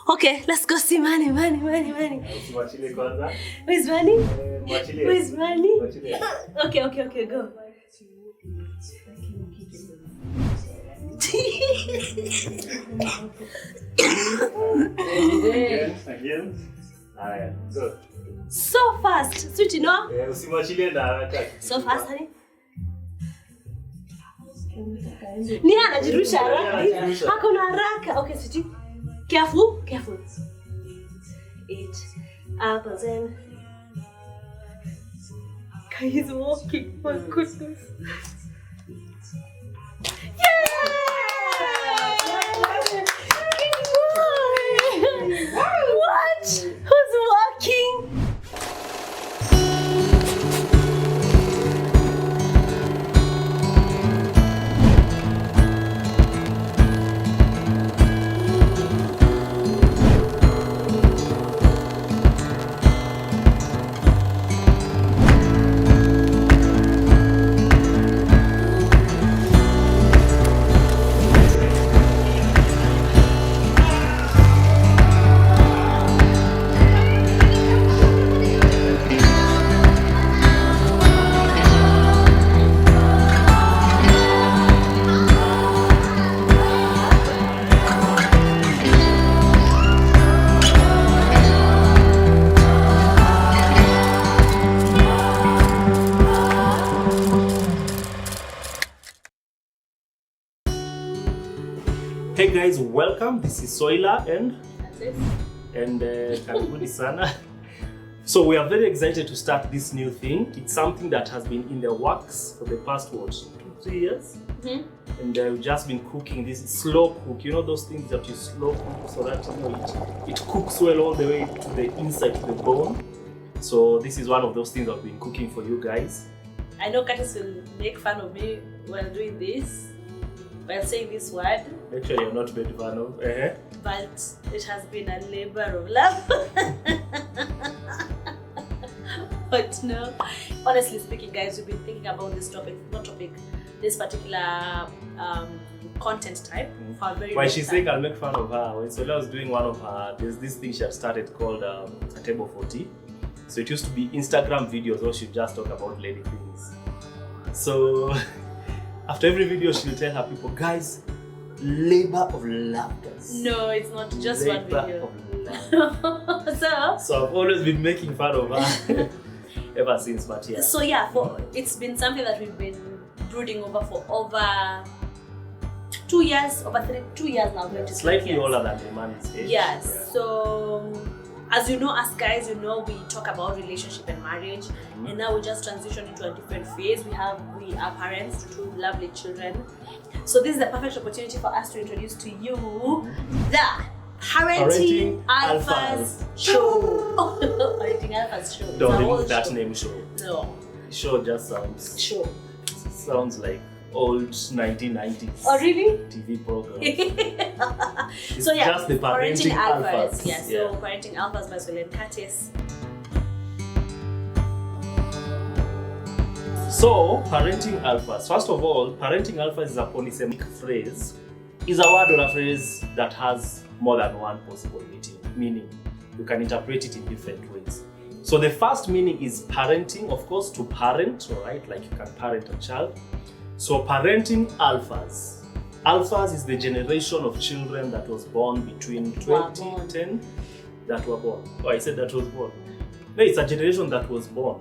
Okay, let's go see Manny. Who is Manny? Who is Manny? Okay, go. Again. Go. So fast, sweet, you know? So fast, honey. Nia anajirusha haraka. Hakuna haraka. Okay, sweetie. Careful. 8 apples in. He's walking. My goodness. Yay! What? Who's walking? Hey guys, welcome. This is Soila and karibuni sana. So we are very excited to start this new thing. It's something that has been in the works for the past 2-3 years. And we've just been cooking this slow cook. You know those things that you slow cook so that it cooks well all the way to the inside, to the bone. So this is one of those things I've been cooking for you guys. I know Curtis will make fun of me while doing this, while saying this word. Actually, I'm not very fan of. But it has been a labor of love. But no, honestly speaking, guys, we've been thinking about this this particular content type for a very Why long she's time. saying I'll make fun of her. When Soila was doing one of her, there's this thing she had started called a table for tea. So it used to be Instagram videos where she'd just talk about lady things. So after every video, she'll tell her people, guys, labor of love. No, it's not just one video. So I've always been making fun of her ever since, but yeah. So yeah, it's been something that we've been brooding over for over 2 years, 2 years now. Slightly older than the man's age. Yes. Yeah. So as you know, us guys, we talk about relationship and marriage, and now we just transition into a different phase. We are parents to 2 lovely children. So this is the perfect opportunity for us to introduce to you the Parenting Alphas Show. Parenting Alphas Show. Don't remove that name, show. No. Show just sounds like old 1990s. Oh really? TV program. So yeah, just the Parenting Alphas. Yes, yeah. So Parenting Alphas by soilaandcurtis. So, parenting alphas. First of all, parenting alphas is a polysemic phrase. Is a word or a phrase that has more than one possible meaning. You can interpret it in different ways. So the first meaning is parenting, of course, to parent, alright, like you can parent a child. So parenting alphas. Alphas is the generation of children that was born between 2010 that were born. Oh, I said that was born. No, it's a generation that was born.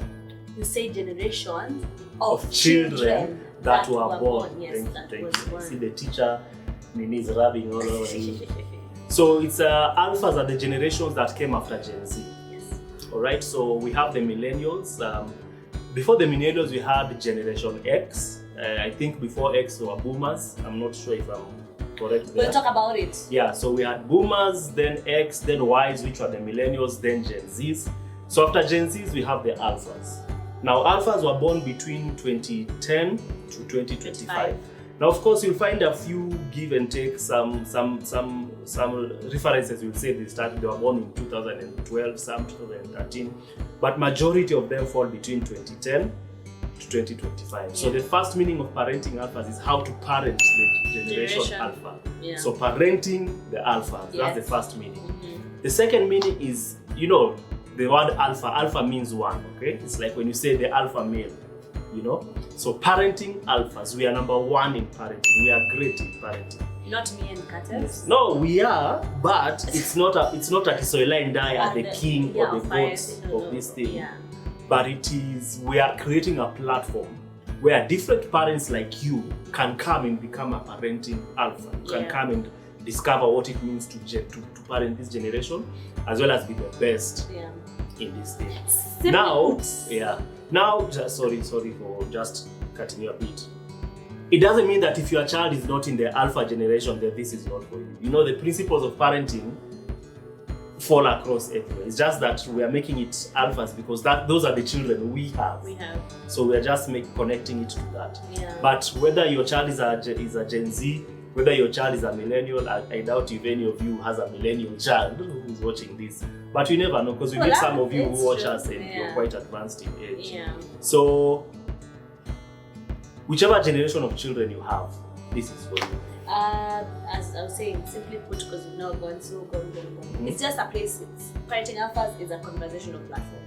You say generation of children that were born. Yes, Thank you. See the teacher is rubbing all over you. So it's alphas are the generations that came after Gen Z. Yes. All right. So we have the millennials. Before the millennials, we had Generation X. I think before X were boomers. I'm not sure if I'm correct there. We'll talk about it. Yeah. So we had boomers, then X, then Ys, which were the millennials, then Gen Zs. So after Gen Zs, we have the alphas. Now, alphas were born between 2010 to 2025. Now, of course, you'll find a few give and take, some references will say they were born in 2012, some 2013, but majority of them fall between 2010 to 2025. So the first meaning of parenting alphas is how to parent the generation alpha. Yeah. So parenting the alphas, that's the first meaning. The second meaning is, the word alpha. Alpha means one, okay? It's like when you say the alpha male, So parenting alphas, we are number one in parenting. We are great in parenting. Not me and Curtis. Yes. No, we are, but it's not a Soila and I are the king or the gods of this thing. Yeah. But it is, we are creating a platform where different parents like you can come and become a parenting alpha. You can come and discover what it means to parent this generation, as well as be the best in this thing. Sorry for just cutting you a bit. It doesn't mean that if your child is not in the alpha generation, that this is not for you. The principles of parenting fall across everywhere. It's just that we are making it alphas because those are the children we have. So we are just connecting it to that. Yeah. But whether your child is a Gen Z, whether your child is a millennial, I doubt if any of you has a millennial child who is watching this. But you never know, because we meet some of you who watch us and you're quite advanced in age. Yeah. So whichever generation of children you have, this is for you. As I was saying, simply put, because we've now gone. It's just a place. Parenting Alphas is a conversational platform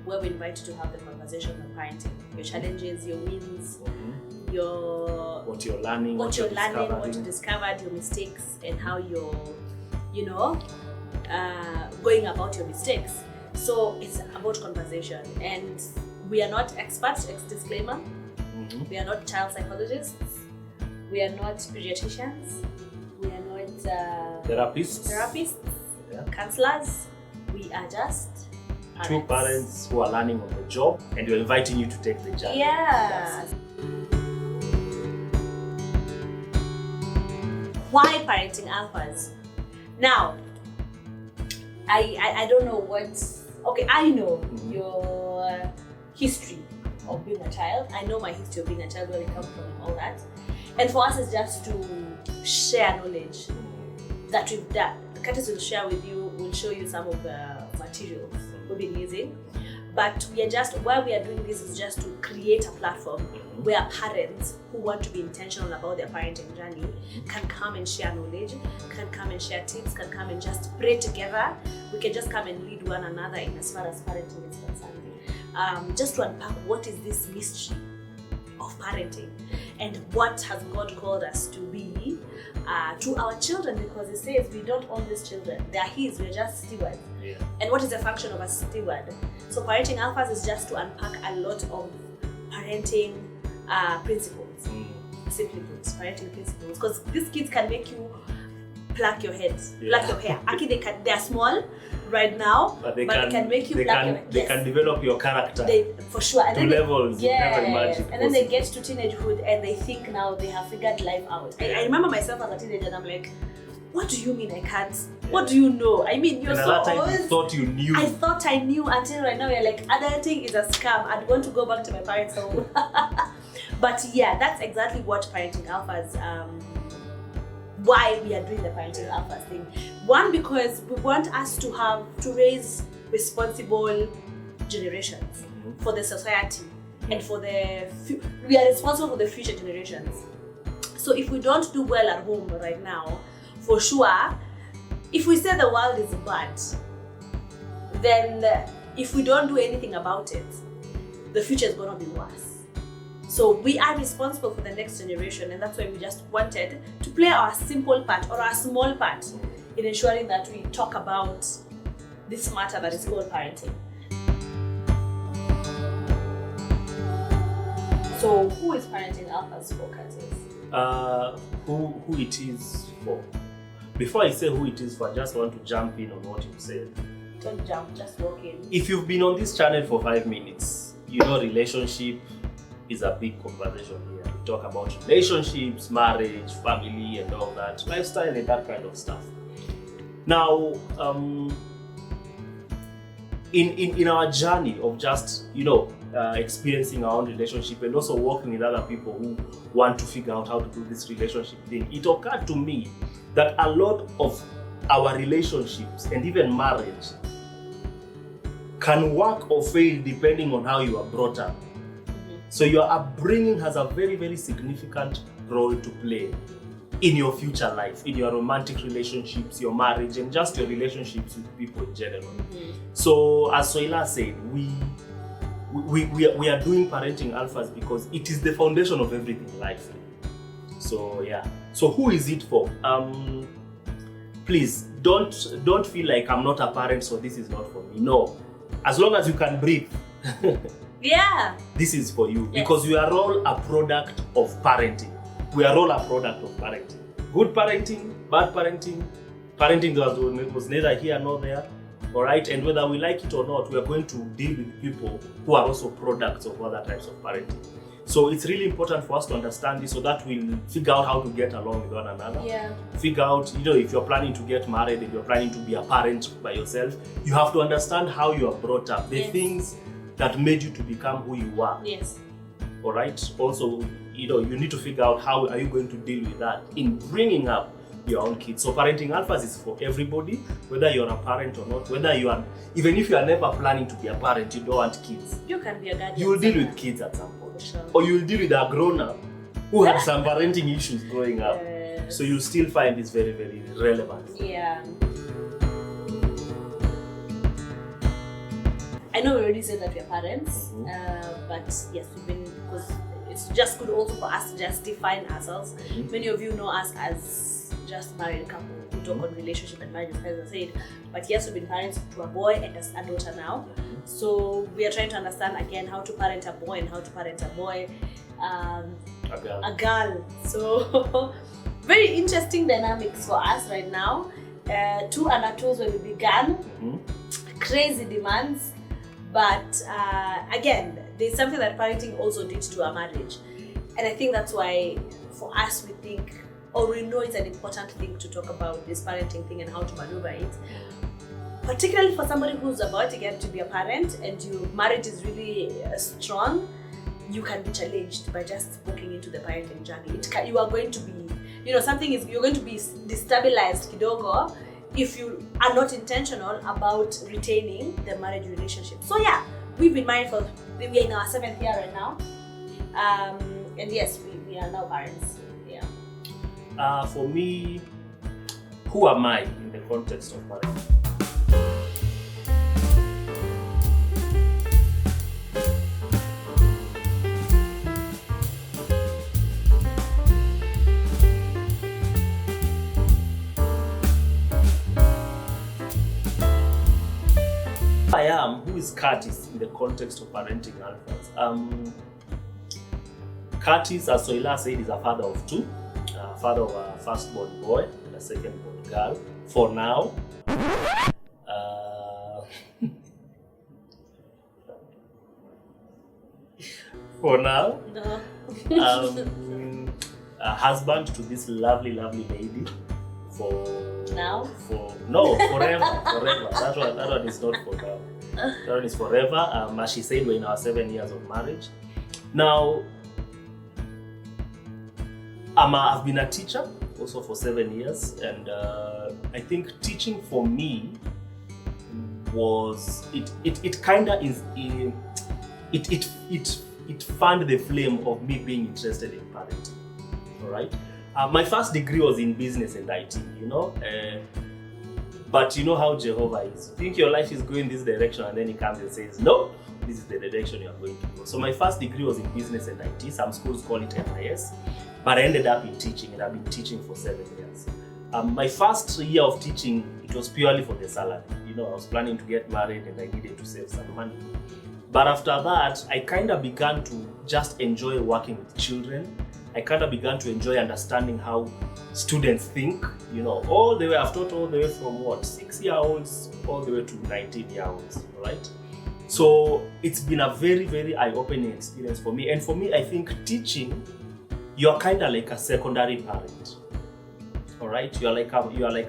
where we invite you to have the conversation on parenting. Your challenges, your wins, what you're learning, what you discovered, your mistakes, and how you're, going about your mistakes. So it's about conversation, and we are not experts. Disclaimer: we are not child psychologists. We are not pediatricians. We are not therapists, counselors. We are just two parents who are learning on the job, and we're inviting you to take the journey. Yeah. Why parenting alphas? Now, I don't know what. Okay, I know your history of being a child. I know my history of being a child, where we come from, and all that. And for us, it's just to share knowledge that we've done. Curtis will share with you, will show you some of the materials we've been using. But why we are doing this is just to create a platform where parents who want to be intentional about their parenting journey can come and share knowledge, can come and share tips, can come and just pray together. We can just come and lead one another in as far as parenting is concerned. Just to unpack what is this mystery of parenting and what has God called us to be to our children, because He says we don't own these children, they are His, we're just stewards. Yeah. And what is the function of a steward? So parenting alphas is just to unpack a lot of parenting principles. Simply put, parenting principles, because these kids can make you pluck your hair. Actually, they are small right now, but they can make you pluck your hair. They can develop your character. For sure. And levels you never imagined. And then they get to teenagehood and they think now they have figured life out. I remember myself as a teenager and I'm like, what do you mean I can't? What do you know? I mean, you're so old. You thought you knew. I thought I knew until right now you're like, adulting is a scam. I'd want to go back to my parents' home. But yeah, that's exactly what parenting alphas, why we are doing the parenting alphas thing. One, because we want us to raise responsible generations for the society and for we are responsible for the future generations. So if we don't do well at home right now, for sure, if we say the world is bad, then if we don't do anything about it, the future is going to be worse. So we are responsible for the next generation, and that's why we just wanted to play our simple part or our small part in ensuring that we talk about this matter that is called parenting. So who is parenting alphas for, Curtis? Who it is for? Before I say who it is for, I just want to jump in on what you said. Don't jump, just walk in. If you've been on this channel for 5 minutes, relationship is a big conversation here. We talk about relationships, marriage, family, and all that, lifestyle, and that kind of stuff. Now, in our journey of just experiencing our own relationship and also working with other people who want to figure out how to do this relationship thing, it occurred to me that a lot of our relationships and even marriage can work or fail depending on how you are brought up. So your upbringing has a very, very significant role to play in your future life, in your romantic relationships, your marriage, and just your relationships with people in general. So as Soila said, we are doing parenting alphas because it is the foundation of everything in life. So yeah. So who is it for? Please don't feel like I'm not a parent, so this is not for me. No. As long as you can breathe. Yeah. This is for you. Yes. Because we are all a product of parenting. We are all a product of parenting. Good parenting, bad parenting, parenting that was neither here nor there. All right, and whether we like it or not, we are going to deal with people who are also products of other types of parenting. So it's really important for us to understand this so that we'll figure out how to get along with one another. Yeah. Figure out, if you're planning to get married and you're planning to be a parent by yourself, you have to understand how you are brought up, the things that made you to become who you are. Yes. All right. Also, you need to figure out how are you going to deal with that in bringing up your own kids. So parenting alphas is for everybody, whether you're a parent or not, whether you are, even if you are never planning to be a parent, you don't want kids. You can be a guardian. You will deal with kids at some point. Sure. Or you will deal with a grown-up who had some parenting issues growing up. Yes. So you'll still find this very, very relevant. Yeah. I know we already said that we are parents, but yes, we've been, because it's just good also for us to just define ourselves. Many of you know us as just married couple who talk on relationship and marriage, as I said. But yes, we've been parents to a boy and a daughter now. So we are trying to understand again how to parent a boy and how to parent a boy, a girl. So very interesting dynamics for us right now. 2 and a 2s when we began, crazy demands. But again, there's something that parenting also did to our marriage. And I think that's why for us we think, or we know it's an important thing to talk about this parenting thing and how to maneuver it. Particularly for somebody who's about to get to be a parent and your marriage is really strong, you can be challenged by just walking into the parenting journey. You are going to be, you're going to be destabilized kidogo if you are not intentional about retaining the marriage relationship. So yeah, we've been married for, we're in our 7th year right now. And yes, we are now parents. Yeah. For me, who am I in the context of marriage? I am, who is Curtis in the context of parenting alphas? Curtis, as Soila said, is a father of 2, father of a firstborn boy and a secondborn girl. For now, No. A husband to this lovely lady. Forever. That one is not for now. That one is forever. As she said, we're in our 7 years of marriage. Now, I've been a teacher also for 7 years, and I think teaching for me was it fanned the flame of me being interested in parenting. All right. My first degree was in business and IT, but you know how Jehovah is. You think your life is going this direction, and then he comes and says, no, this is the direction you are going to go. So my first degree was in business and IT. Some schools call it MIS, but I ended up in teaching, and I've been teaching for 7 years. My first year of teaching, it was purely for the salary. I was planning to get married and I needed to save some money. But after that, I kind of began to just enjoy working with children. I kind of began to enjoy understanding how students think, all the way, I've taught all the way from 6-year-olds all the way to 19-year-olds, right? So it's been a very, very eye-opening experience for me. And for me, I think teaching, you're kind of like a secondary parent, all right? You're like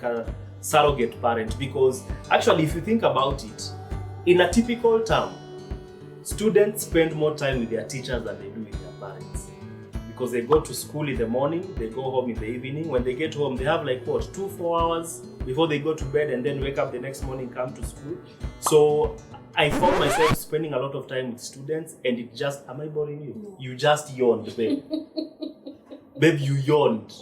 a surrogate parent, because actually, if you think about it, in a typical term, students spend more time with their teachers than they do with their parents. Because they go to school in the morning, they go home in the evening. When they get home, they have 2-4 hours before they go to bed, and then wake up the next morning, come to school. So I found myself spending a lot of time with students, and it just, am I boring you? No. You just yawned, babe. Babe, you yawned.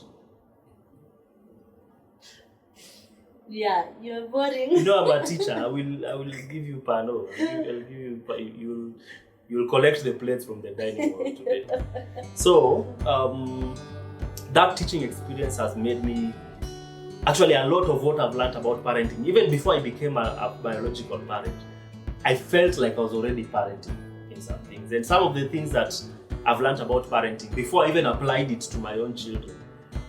Yeah, you're boring. You know, I'm a teacher. I will give you pano. I'll give you. You'll collect the plates from the dining hall today. So that teaching experience has made me actually a lot of what I've learned about parenting. Even before I became a biological parent, I felt like I was already parenting in some things. And some of the things that I've learned about parenting before I even applied it to my own children,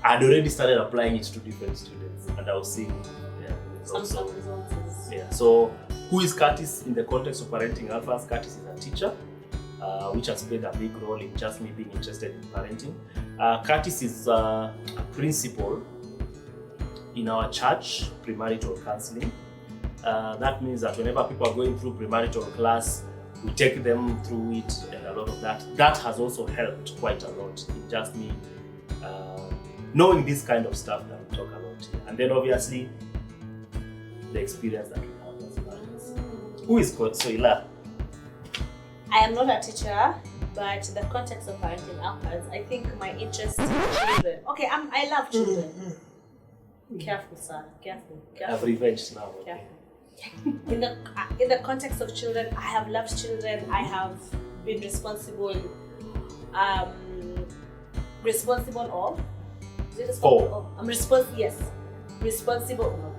I'd already started applying it to different students, and I was seeing Some results. Yeah. So, who is Curtis in the context of parenting alphas? Curtis is a teacher, which has played a big role in just me being interested in parenting. Curtis is a principal in our church, premarital counseling. That means that whenever people are going through premarital class, we take them through it and a lot of that. That has also helped quite a lot in just me knowing this kind of stuff that we talk about here. And then obviously, the experience that we have as parents. Who is Soila? I am not a teacher, but the context of parenting alphas, I think my interest in children. Okay, I love children. Careful, sir. Careful. I've revenged now. Careful. In the context of children, I have loved children. I have been responsible of. Is it responsible? I'm responsible. Yes, responsible.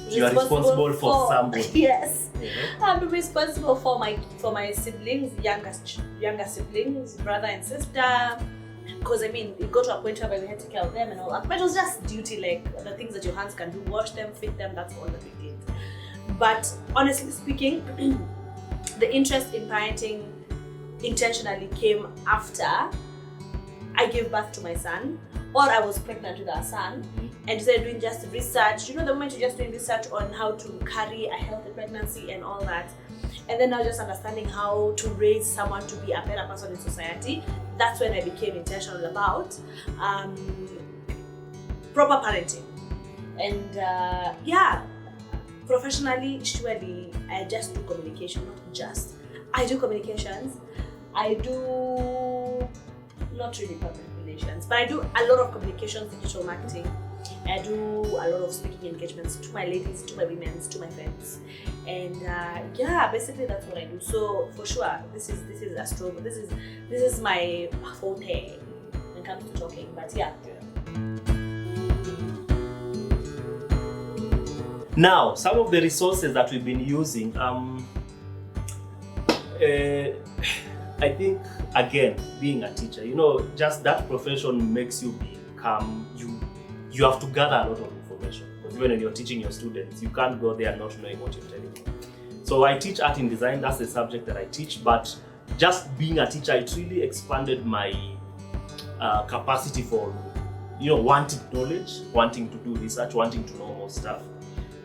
You are responsible for somebody. Yes, Mm-hmm. I'm responsible for my siblings, younger siblings, brother and sister. Because I mean, it got to a point where we had to take care of them and all that. But it was just duty, like the things that your hands can do: wash them, feed them. That's all that we did. But honestly speaking, the interest in parenting intentionally came after I gave birth to my son, or I was pregnant with our son, and started doing just research. You know, the moment you're just doing research on how to carry a healthy pregnancy and all that, and then now just understanding how to raise someone to be a better person in society, that's when I became intentional about proper parenting. And professionally, surely, I just do communication, not just. I do communications. I do not really public relations, but I do a lot of communications, digital marketing. I do a lot of speaking engagements to my ladies, to my women, to my friends, and basically that's what I do. So for sure, this is a struggle. This is my forte when it comes to talking. But yeah. Now, some of the resources that we've been using, I think, again, being a teacher, you know, just that profession makes you become, you have to gather a lot of information. Because even when you're teaching your students, you can't go there not knowing what you're telling them. So I teach art and design, that's the subject that I teach, but just being a teacher, it really expanded my capacity for, you know, wanting knowledge, wanting to do research, wanting to know more stuff.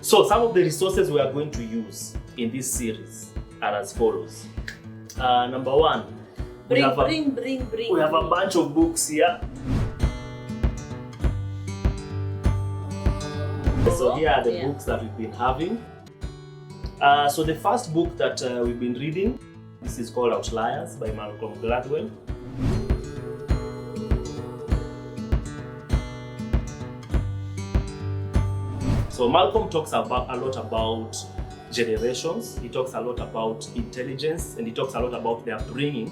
So some of the resources we are going to use in this series are as follows. Number one, we have a bunch of books here. So here are the books that we've been having. So the first book that we've been reading, this is called Outliers by Malcolm Gladwell. So Malcolm talks a lot about generations, he talks a lot about intelligence, and he talks a lot about their upbringing.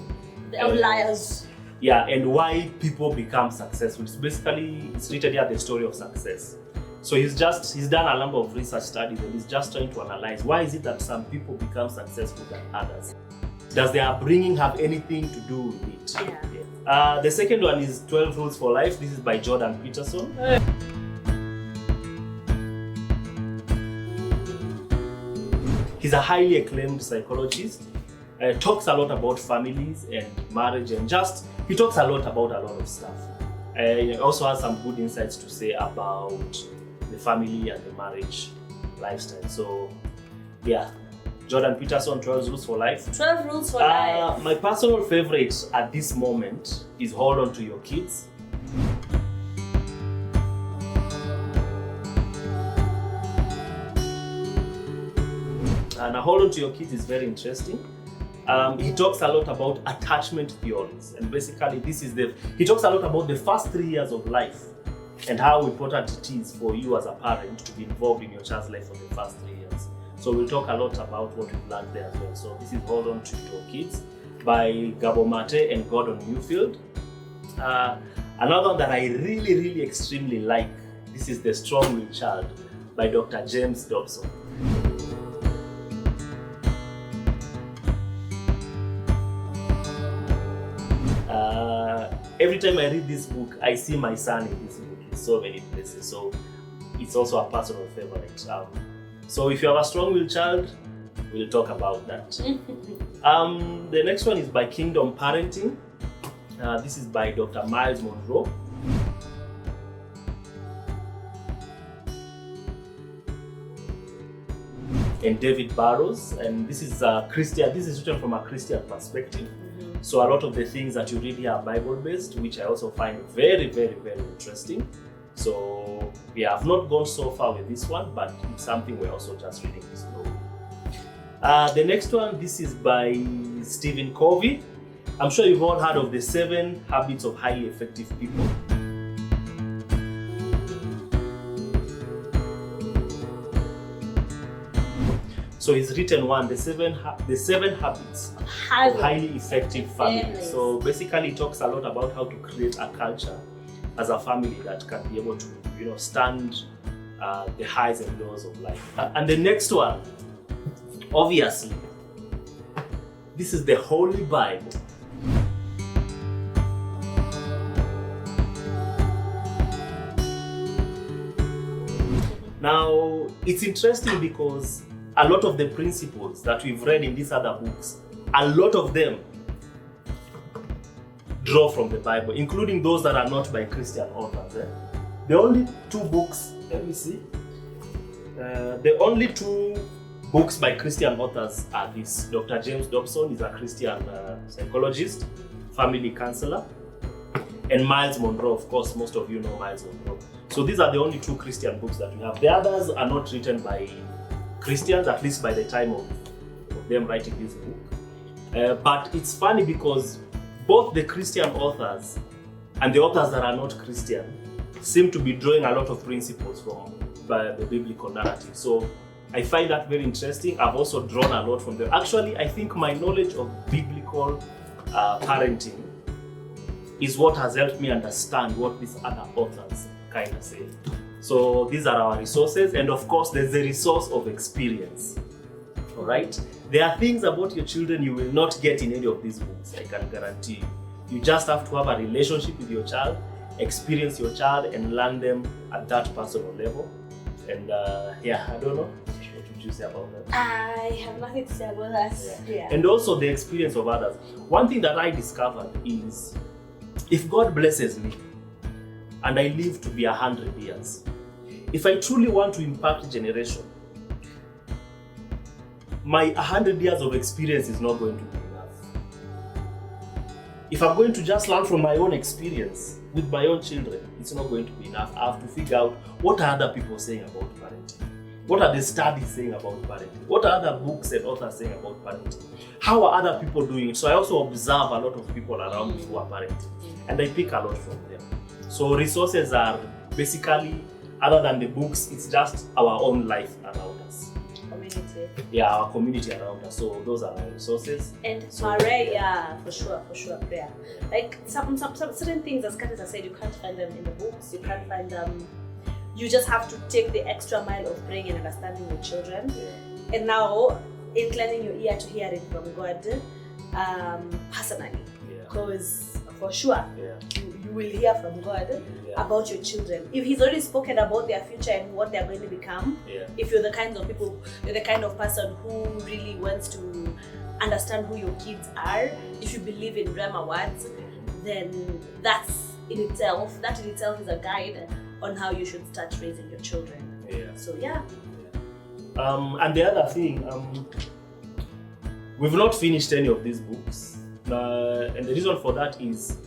The outliers. Yeah, and why people become successful. It's written here the story of success. So he's done a number of research studies and he's just trying to analyze why is it that some people become successful than others. Does their upbringing have anything to do with it? Yeah. The second one is 12 Rules for Life. This is by Jordan Peterson. He's a highly acclaimed psychologist. Talks a lot about families and marriage, and he talks a lot about a lot of stuff. He also has some good insights to say about the family and the marriage lifestyle. So, yeah, Jordan Peterson, 12 Rules for Life. 12 Rules for Life. My personal favorite at this moment is Hold On to Your Kids. And Hold On to Your Kids is very interesting. He talks a lot about attachment theories, and basically he talks a lot about the first 3 years of life and how important it is for you as a parent to be involved in your child's life for the first 3 years. So we'll talk a lot about what we've learned there as well. So this is Hold On to Your Kids by Gabor and Gordon Neufeld. Another one that I really extremely like, this is The Strong-Willed Child by Dr. James Dobson. Every time I read this book, I see my son in this book in so many places. So it's also a personal favorite. So if you have a strong-willed child, we'll talk about that. The next one is by Kingdom Parenting. This is by Dr. Myles Munroe. And David Burrows, and this is Christian. This is written from a Christian perspective. So a lot of the things that you read here are Bible-based, which I also find very interesting. So yeah, I've not gone so far with this one, but it's something we're also just reading slowly. The next one, this is by Stephen Covey. I'm sure you've all heard of the 7 Habits of Highly Effective People. So he's written one, the seven habits of highly effective family. So basically it talks a lot about how to create a culture as a family that can be able to, stand the highs and lows of life. And the next one, obviously, this is the Holy Bible. Now, it's interesting because a lot of the principles that we've read in these other books, a lot of them draw from the Bible, including those that are not by Christian authors. The only 2 books, let me see. The only 2 books by Christian authors are this. Dr. James Dobson is a Christian psychologist, family counselor, and Myles Munroe, of course, most of you know Myles Munroe. So these are the only 2 Christian books that we have. The others are not written by Christians, at least by the time of them writing this book. But it's funny because both the Christian authors and the authors that are not Christian seem to be drawing a lot of principles from the biblical narrative. So I find that very interesting. I've also drawn a lot from them. Actually, I think my knowledge of biblical parenting is what has helped me understand what these other authors kind of say. So these are our resources, and of course there's the resource of experience. All right? There are things about your children you will not get in any of these books, I can guarantee you. You just have to have a relationship with your child, experience your child, and learn them at that personal level. And I don't know. What would you say about that? I have nothing to say about that. Yeah. And also the experience of others. One thing that I discovered is, if God blesses me and I live to be 100 years, if I truly want to impact a generation, my 100 years of experience is not going to be enough. If I'm going to just learn from my own experience with my own children, it's not going to be enough. I have to figure out, what are other people saying about parenting? What are the studies saying about parenting? What are other books and authors saying about parenting? How are other people doing it? So I also observe a lot of people around me who are parenting, and I pick a lot from them. So resources are basically, other than the books, it's just our own life around us. Community. Yeah, our community around us. So those are our resources. And prayer, for sure, prayer. Like some certain things, as Curtis has said, you can't find them in the books. You can't find them. You just have to take the extra mile of praying and understanding your children. Yeah. And now, inclining your ear to hearing from God, personally, because for sure, you will hear from God about your children. If He's already spoken about their future and what they're going to become, if you're the kind of people, you're the kind of person who really wants to understand who your kids are, if you believe in drama words, then that in itself is a guide on how you should start raising your children. So and the other thing, we've not finished any of these books, and the reason for that is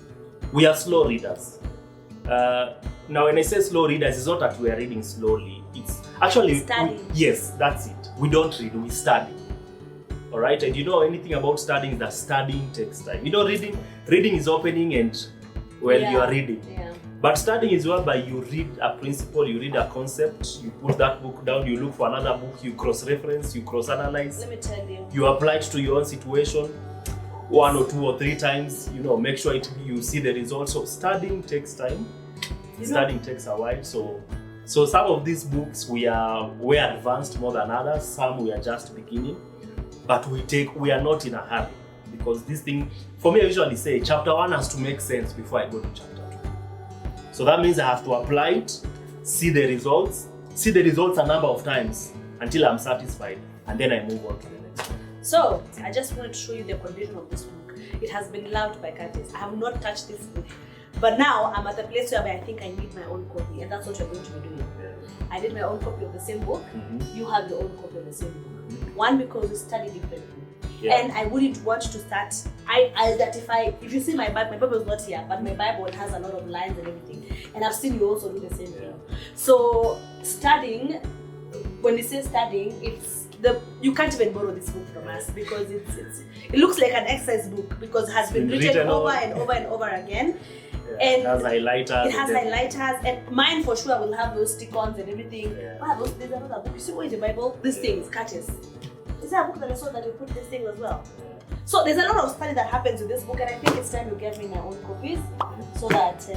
we are slow readers. Now when I say slow readers, it's not that we are reading slowly, it's actually studying. Yes, that's it. We don't read, we study. All right, and you know anything about studying, that studying takes time. You know, reading is opening and you are reading. But studying is whereby you read a principle, you read a concept, you put that book down, you look for another book, you cross-reference, you cross-analyze. Let me tell you. You apply it to your own situation 1 or 2 or 3 times, make sure you see the results. So studying takes time. Studying takes a while. So some of these books we're advanced more than others, some we are just beginning. But we are not in a hurry, because this thing, for me, I usually say chapter 1 has to make sense before I go to chapter 2. So that means I have to apply it, see the results a number of times until I'm satisfied, and then I move on to the next one. So I just wanted to show you the condition of this book. It has been loved by Curtis. I have not touched this book, but now I'm at the place where I think I need my own copy, and that's what you're going to be doing. I did my own copy of the same book. You have your own copy of the same book. One, because we study differently, and I wouldn't want to start. I'll identify. If you see my Bible is not here, but my Bible has a lot of lines and everything, and I've seen you also do the same thing. So studying, when you say studying, you can't even borrow this book from us, because it looks like an exercise book, because it has been written over and over and over again. And it has highlighters. It has highlighters, and mine for sure will have those stick-ons and everything. There's another book. You see what is the Bible? These things, Curtis. Is there a book that I saw that you put these things as well? So there's a lot of study that happens with this book, and I think it's time you get me my own copies, so that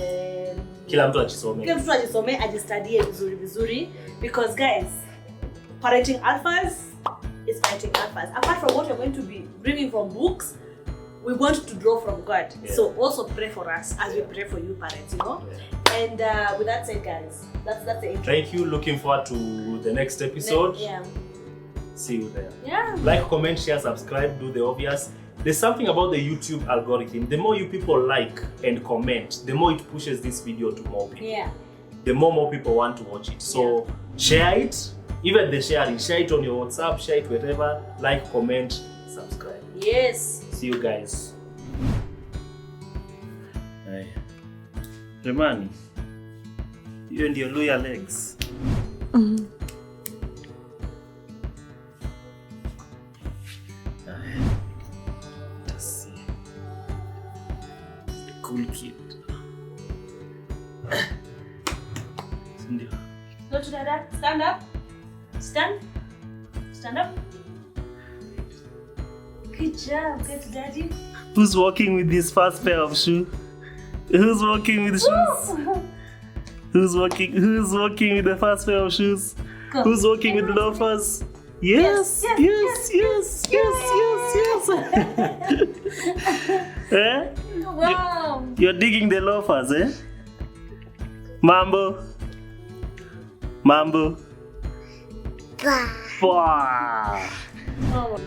kila mtu ajisome ajistudie vizuri, because guys, parenting alphas is parenting alphas. Apart from what we're going to be bringing from books, we want to draw from God. So also pray for us as we pray for you parents, And with that said, guys, that's the intro. Thank you. Looking forward to the next episode. See you there. Like, comment, share, subscribe, do the obvious. There's something about the YouTube algorithm. The more you people like and comment, the more it pushes this video to more people. The more people want to watch it. So share it. Even the sharing, share it on your WhatsApp, share it wherever. Like, comment, subscribe. Yes. See you guys. Remani, you and your lower legs. Let's see. The cool kid. Go to Dada. Stand up. Stand up. Good job. Good to Daddy. Who's walking with his first pair of shoes? Who's walking with shoes? Who's walking with the first pair of shoes? Go. Who's walking with loafers? Yes. Wow. You're digging the loafers, eh? Mambo. Wow. Oh.